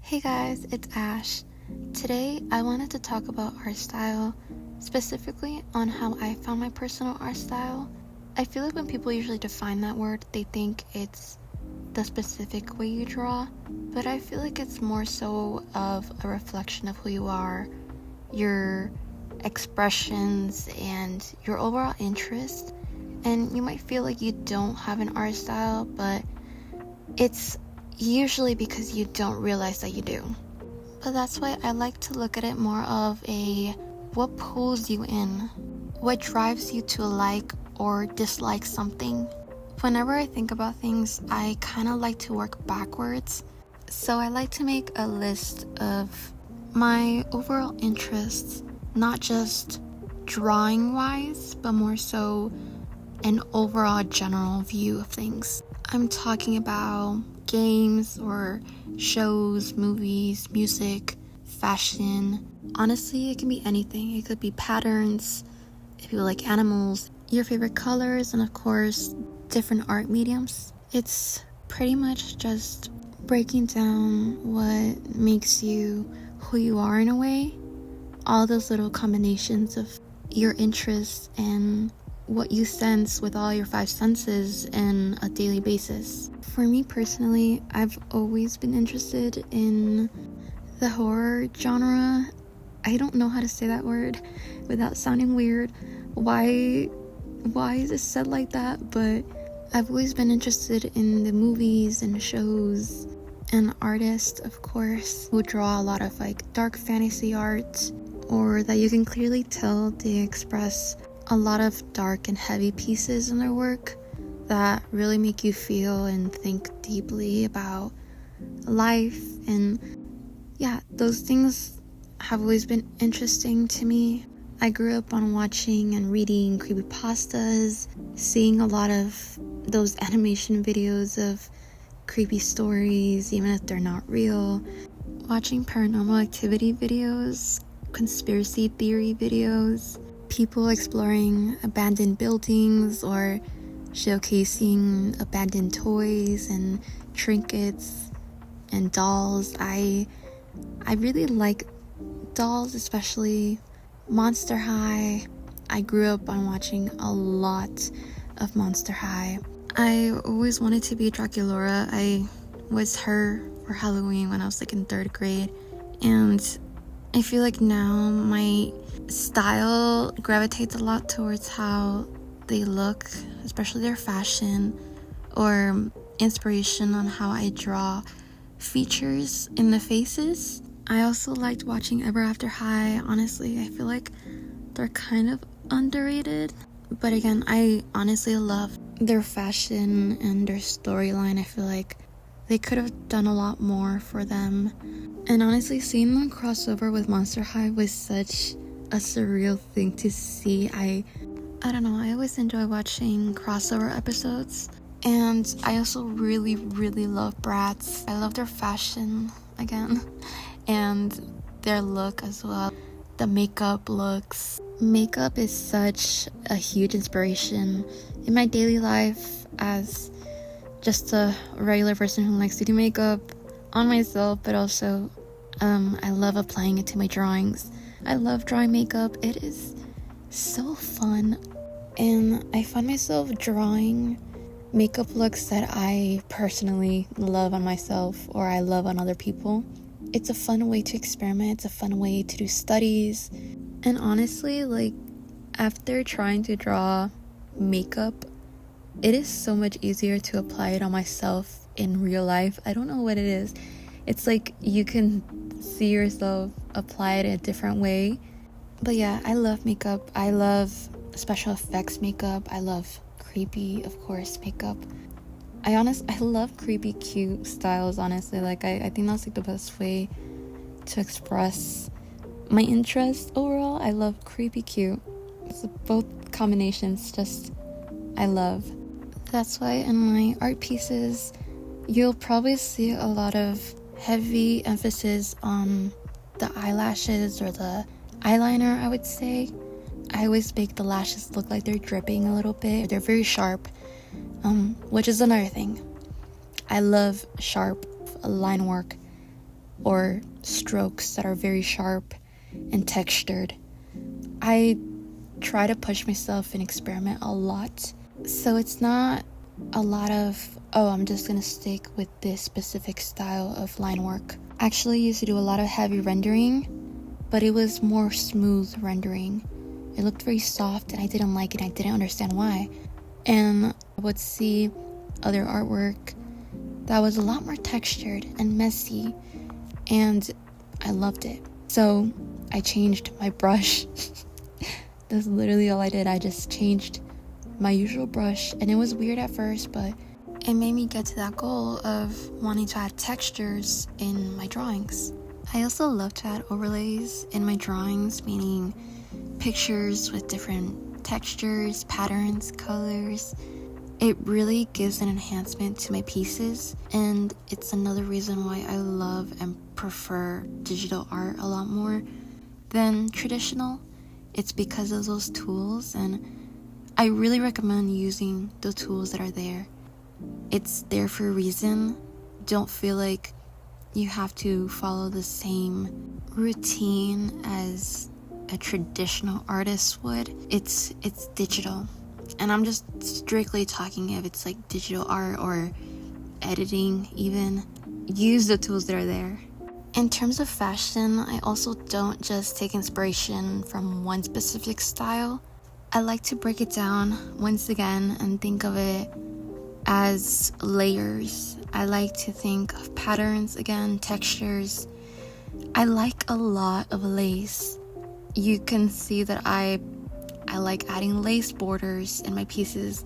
Hey guys, it's Ash. Today I wanted to talk about art style, specifically on how I found my personal art style. I feel like when people usually define that word, they think it's the specific way you draw, but I feel like it's more so of a reflection of who you are, your expressions, and your overall interest. And you might feel like you don't have an art style, but it's usually because you don't realize that you do. But that's why I like to look at it more of a what pulls you in, what drives you to like or dislike something. Whenever I think about things, I kind of like to work backwards. So I like to make a list of my overall interests, not just drawing wise, but more so an overall general view of things. I'm talking about games or shows, movies, music, fashion. Honestly, it can be anything. It could be patterns, if you like animals, your favorite colors, and of course, different art mediums. It's pretty much just breaking down what makes you who you are in a way. All those little combinations of your interests and what you sense with all your five senses in a daily basis. For me personally, I've always been interested in the horror genre. I don't know how to say that word without sounding weird. Why is it said like that? But I've always been interested in the movies and shows and artists, of course, who draw a lot of like dark fantasy art, or that you can clearly tell they express a lot of dark and heavy pieces in their work that really make you feel and think deeply about life. And yeah, those things have always been interesting to me. I grew up on watching and reading creepypastas, seeing a lot of those animation videos of creepy stories, even if they're not real, watching paranormal activity videos, conspiracy theory videos, people exploring abandoned buildings or showcasing abandoned toys and trinkets and dolls. I really like dolls, especially Monster High. I grew up on watching a lot of Monster High. I always wanted to be Draculaura. I was her for Halloween when I was like in 3rd grade, and I feel like now my style gravitates a lot towards how they look, especially their fashion, or inspiration on how I draw features in the faces. I also liked watching Ever After High. Honestly, I feel like they're kind of underrated, but again, I honestly love their fashion and their storyline. I feel like they could have done a lot more for them. And honestly, seeing them cross over with Monster High was such a surreal thing to see. I don't know, I always enjoy watching crossover episodes. And I also really, really love Bratz. I love their fashion, again, and their look as well. The makeup looks. Makeup is such a huge inspiration in my daily life as just a regular person who likes to do makeup on myself, but also I love applying it to my drawings. I love drawing makeup. It is so fun, and I find myself drawing makeup looks that I personally love on myself or I love on other people. It's a fun way to experiment. It's a fun way to do studies. And honestly, like, after trying to draw makeup, it is so much easier to apply it on myself in real life. I don't know what it is. It's like you can see yourself apply it in a different way. But yeah, I love makeup. I love special effects makeup. I love creepy, of course, makeup. I love creepy cute styles, honestly. Like, I think that's like the best way to express my interest overall. I love creepy cute. It's both combinations, just I love. That's why in my art pieces, you'll probably see a lot of heavy emphasis on the eyelashes or the eyeliner, I would say. I always make the lashes look like they're dripping a little bit. They're very sharp, which is another thing. I love sharp line work. or strokes that are very sharp and textured. I try to push myself and experiment a lot. So it's not a lot of, oh, I'm just gonna stick with this specific style of line work. I actually used to do a lot of heavy rendering, but it was more smooth rendering. It looked very soft and I didn't like it. I didn't understand why. And I would see other artwork that was a lot more textured and messy, and I loved it. So I changed my brush. That's literally all I did. I just changed my usual brush, and it was weird at first, but it made me get to that goal of wanting to add textures in my drawings. I also love to add overlays in my drawings, meaning pictures with different textures, patterns, colors. It really gives an enhancement to my pieces, and it's another reason why I love and prefer digital art a lot more than traditional. It's because of those tools, and I really recommend using the tools that are there. It's there for a reason. Don't feel like you have to follow the same routine as a traditional artist would. It's digital, and I'm just strictly talking if it's like digital art or editing even. Use the tools that are there. In terms of fashion, I also don't just take inspiration from one specific style. I like to break it down once again and think of it as layers. I like to think of patterns again, textures. I like a lot of lace. You can see that I like adding lace borders in my pieces.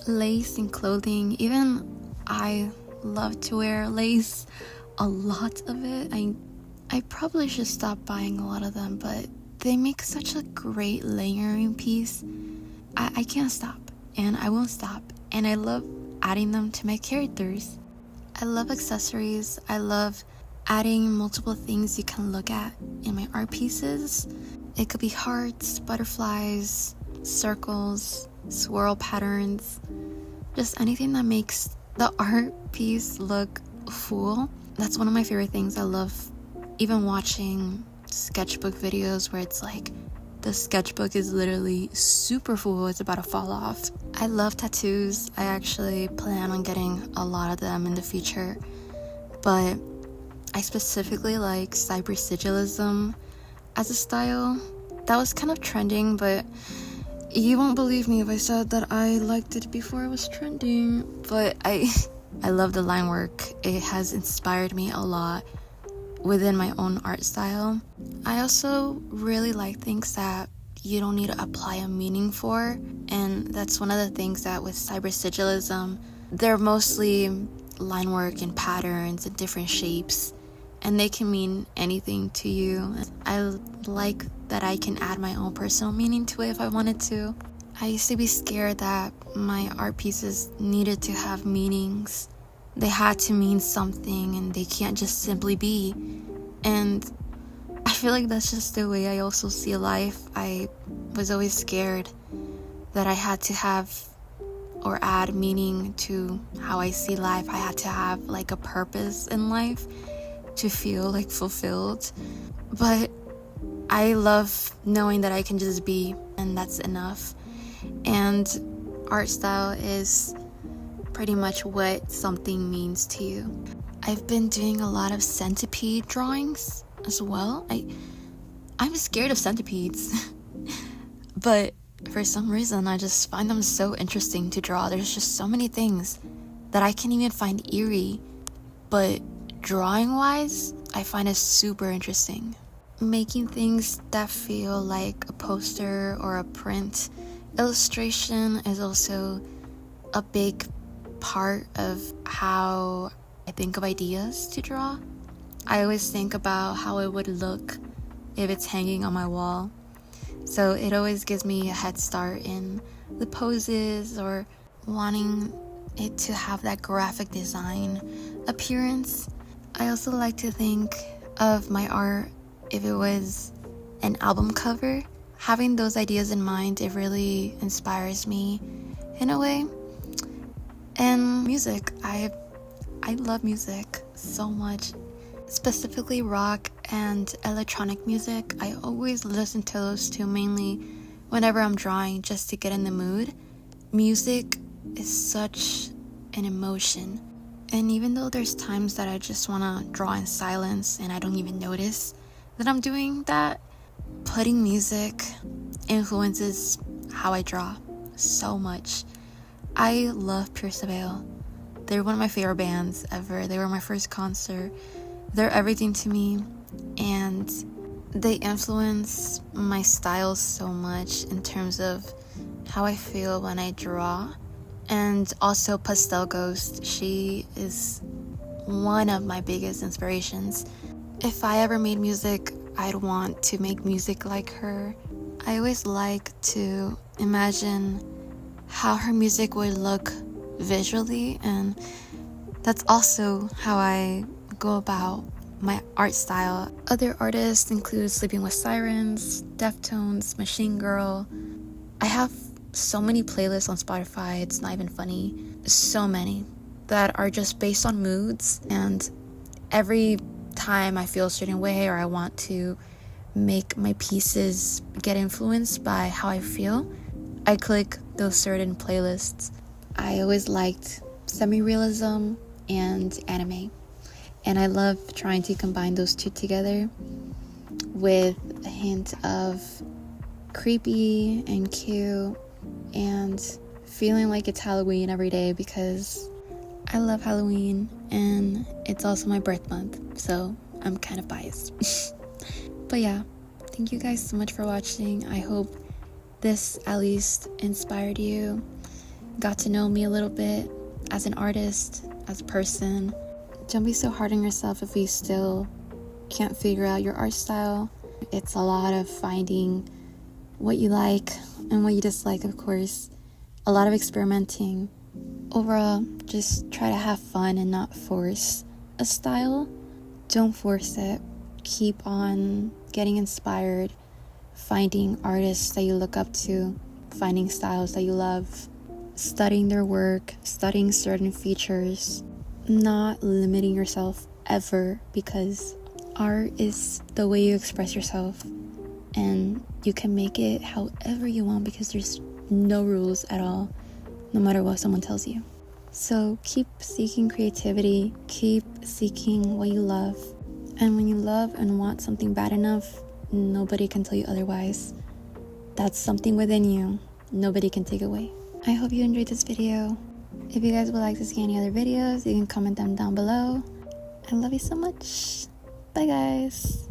Lace in clothing, even I love to wear lace. A lot of it. I probably should stop buying a lot of them, but they make such a great layering piece. I can't stop, and I won't stop, and I love adding them to my characters. I love accessories. I love adding multiple things you can look at in my art pieces. It could be hearts, butterflies, circles, swirl patterns, just anything that makes the art piece look full. That's one of my favorite things. I love even watching sketchbook videos where it's like the sketchbook is literally super full, it's about to fall off. I love tattoos. I actually plan on getting a lot of them in the future, but I specifically like cyber sigilism as a style. That was kind of trending, but you won't believe me if I said that I liked it before it was trending. But I love the line work. It has inspired me a lot within my own art style. I also really like things that you don't need to apply a meaning for, and that's one of the things that with cyber sigilism, they're mostly line work and patterns and different shapes, and they can mean anything to you. I like that I can add my own personal meaning to it if I wanted to. I used to be scared that my art pieces needed to have meanings. They had to mean something, and they can't just simply be. And I feel like that's just the way I also see life. I was always scared that I had to have or add meaning to how I see life. I had to have like a purpose in life to feel like fulfilled. But I love knowing that I can just be, and that's enough. And art style is pretty much what something means to you. I've been doing a lot of centipede drawings as well. I'm scared of centipedes, but for some reason I just find them so interesting to draw. There's just so many things that I can't even find eerie, but drawing wise, I find it super interesting. Making things that feel like a poster or a print. Illustration is also a big part of how I think of ideas to draw. I always think about how it would look if it's hanging on my wall. So it always gives me a head start in the poses or wanting it to have that graphic design appearance. I also like to think of my art if it was an album cover. Having those ideas in mind, it really inspires me in a way. And music, I love music so much. specifically rock and electronic music. I always listen to those two mainly whenever I'm drawing, just to get in the mood. Music is such an emotion, and even though there's times that I just want to draw in silence and I don't even notice that I'm doing that, putting music influences how I draw so much. I love Pierce Veil. They're one of my favorite bands ever. They were my first concert. They're everything to me, and they influence my style so much in terms of how I feel when I draw. And also Pastel Ghost, she is one of my biggest inspirations. If I ever made music, I'd want to make music like her. I always like to imagine how her music would look visually, and that's also how I go about my art style. Other artists include Sleeping with Sirens, Deftones, Machine Girl. I have so many playlists on Spotify, it's not even funny. So many that are just based on moods, and every time I feel a certain way or I want to make my pieces get influenced by how I feel, I click those certain playlists. I always liked semi-realism and anime, and I love trying to combine those two together with a hint of creepy and cute and feeling like it's Halloween every day, because I love Halloween and it's also my birth month, so I'm kind of biased. But yeah, thank you guys so much for watching. I hope this at least inspired you, got to know me a little bit as an artist, as a person. Don't be so hard on yourself if you still can't figure out your art style. It's a lot of finding what you like and what you dislike, of course. A lot of experimenting. Overall, just try to have fun and not force a style. Don't force it. Keep on getting inspired, finding artists that you look up to, finding styles that you love, studying their work, studying certain features, not limiting yourself ever, because art is the way you express yourself, and you can make it however you want because there's no rules at all, no matter what someone tells you. So keep seeking creativity, keep seeking what you love, and when you love and want something bad enough, nobody can tell you otherwise. That's something within you, nobody can take away. I hope you enjoyed this video. If you guys would like to see any other videos, you can comment them down below. I love you so much. Bye guys.